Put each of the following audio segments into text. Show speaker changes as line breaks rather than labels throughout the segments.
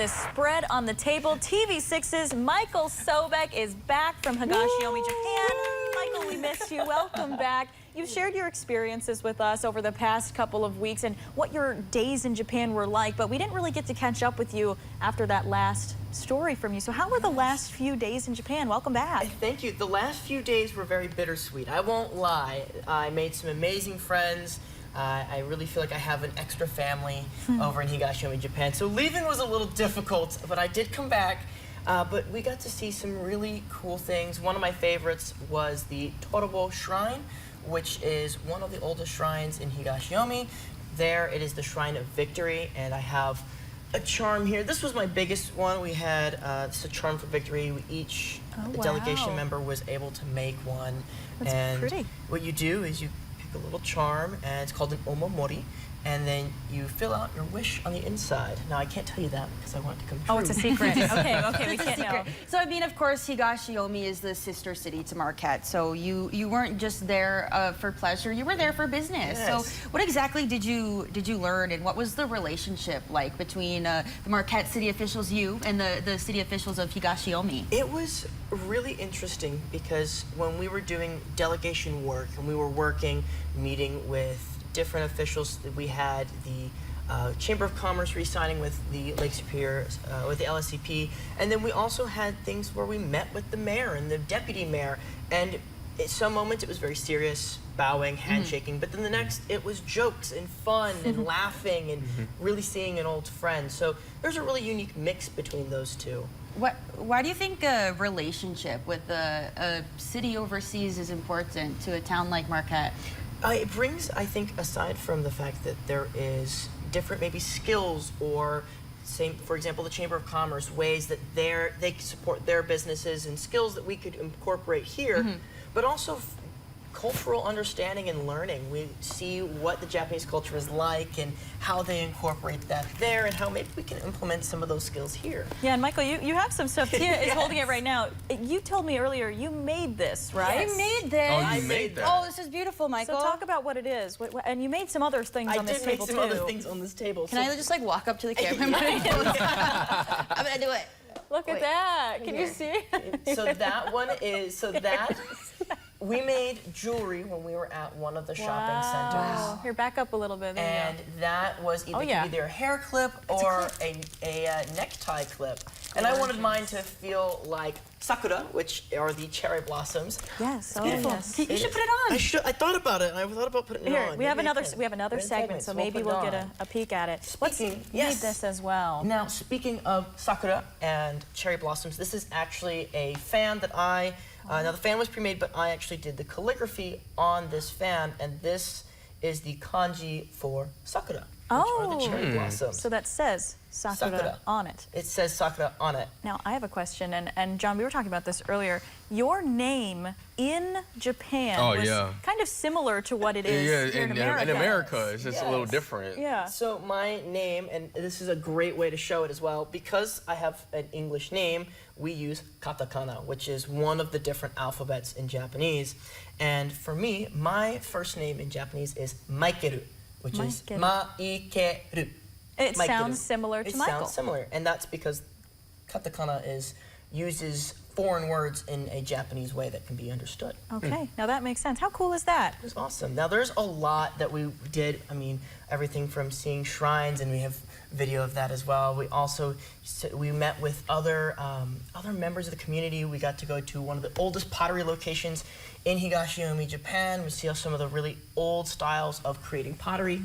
This spread on the table. TV6's Michael Sobeck is back from Higashiomi, Japan. Michael, we missed you. Welcome back. You've shared your experiences with us over the past couple of weeks and what your days in Japan were like, but we didn't really get to catch up with you after that last story from you. So how were the last few days in Japan? Welcome back.
Thank you. The last few days were very bittersweet. I won't lie. I made some amazing friends. I really feel like I have an extra family over in Higashiomi, Japan. So leaving was a little difficult, but I did come back. But we got to see some really cool things. One of my favorites was the Torobo Shrine, which is one of the oldest shrines in Higashiomi. There it is the Shrine of Victory, and I have a charm here. This was my biggest one. We had it's a charm for victory. Delegation member was able to make one.
That's pretty.
What you do is you pick a little charm, and it's called an omomori, and then you fill out your wish on the inside. Now, I can't tell you that because I want it to come true.
Oh, it's a secret. Okay, we can't know.
So, I mean, of course, Higashiomi is the sister city to Marquette. So you weren't just there for pleasure, you were there for business.
Yes.
So what exactly did you learn, and what was the relationship like between the Marquette city officials, you, and the city officials of Higashiomi?
It was really interesting because when we were doing delegation work and we were meeting with different officials, we had the Chamber of Commerce re-signing with the Lake Superior, with the LSCP, and then we also had things where we met with the mayor and the deputy mayor, and at some moments it was very serious, bowing, handshaking, but then the next it was jokes and fun and laughing and really seeing an old friend. So there's a really unique mix between those two.
Why do you think a relationship with a city overseas is important to a town like Marquette?
It brings, I think, aside from the fact that there is different maybe skills or, for example, the Chamber of Commerce, ways that they support their businesses and skills that we could incorporate here, but also cultural understanding and learning. We see what the Japanese culture is like and how they incorporate that there and how maybe we can implement some of those skills here.
Yeah, and Michael, you have some stuff. Tia is holding it right now. You told me earlier you made this, right?
I made this.
Oh, you made that.
Oh, this is beautiful, Michael.
So talk about what it is. And you made some other things on this table, too.
I did make some other things on this table.
Can I just like walk up to the camera? I'm gonna do it.
Look at that. Can you see?
So that one is, we made jewelry when we were at one of the shopping centers.
Here, back up a little bit.
And that was either a hair clip or a necktie clip. And I wanted mine to feel like sakura, which are the cherry blossoms.
Yes, beautiful.
You should put it on.
I thought about it, and I thought about putting it on.
We have another segment, so maybe we'll get a peek at it. Let's read this as well.
Now, speaking of sakura and cherry blossoms, this is actually a fan that now the fan was pre-made, but I actually did the calligraphy on this fan, and this is the kanji for sakura, which are the cherry blossoms.
So that says sakura on it.
It says sakura on it.
Now, I have a question, and John, we were talking about this earlier. Your name in Japan was kind of similar to what it is here in America.
In America, it's just a little different.
Yeah.
So my name, and this is a great way to show it as well, because I have an English name, we use katakana, which is one of the different alphabets in Japanese. And for me, my first name in Japanese is Maikeru, which is Maikeru.
It sounds similar to Michael.
It sounds similar, and that's because katakana uses foreign words in a Japanese way that can be understood.
Okay, now that makes sense. How cool is that?
It was awesome. Now there's a lot that we did. I mean, everything from seeing shrines, and we have video of that as well. We met with other members of the community. We got to go to one of the oldest pottery locations in Higashiomi, Japan. We see some of the really old styles of creating pottery.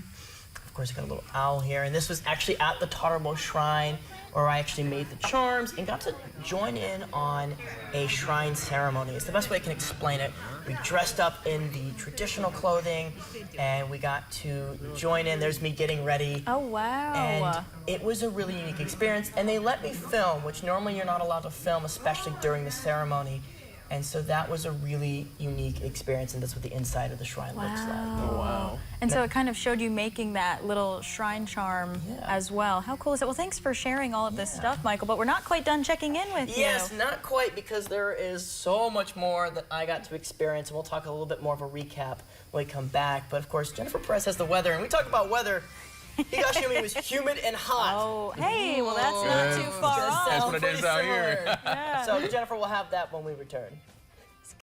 Of course, I got a little owl here, and this was actually at the Torobo Shrine, where I actually made the charms and got to join in on a shrine ceremony. It's the best way I can explain it. We dressed up in the traditional clothing, and we got to join in. There's me getting ready.
Oh, wow.
And it was a really unique experience, and they let me film, which normally you're not allowed to film, especially during the ceremony. And so that was a really unique experience, and that's what the inside of the shrine looks like.
Oh, wow.
And so it kind of showed you making that little shrine charm as well. How cool is it? Well, thanks for sharing all of this stuff, Michael, but we're not quite done checking in with you.
Yes, not quite, because there is so much more that I got to experience, and we'll talk a little bit more of a recap when we come back. But of course, Jennifer Perez has the weather, and we talk about weather. Higashiomi was humid and hot.
Oh, hey, well, that's not too far off.
That's what it
Pretty
is out
similar.
here.
Yeah.
So Jennifer will have that when we return.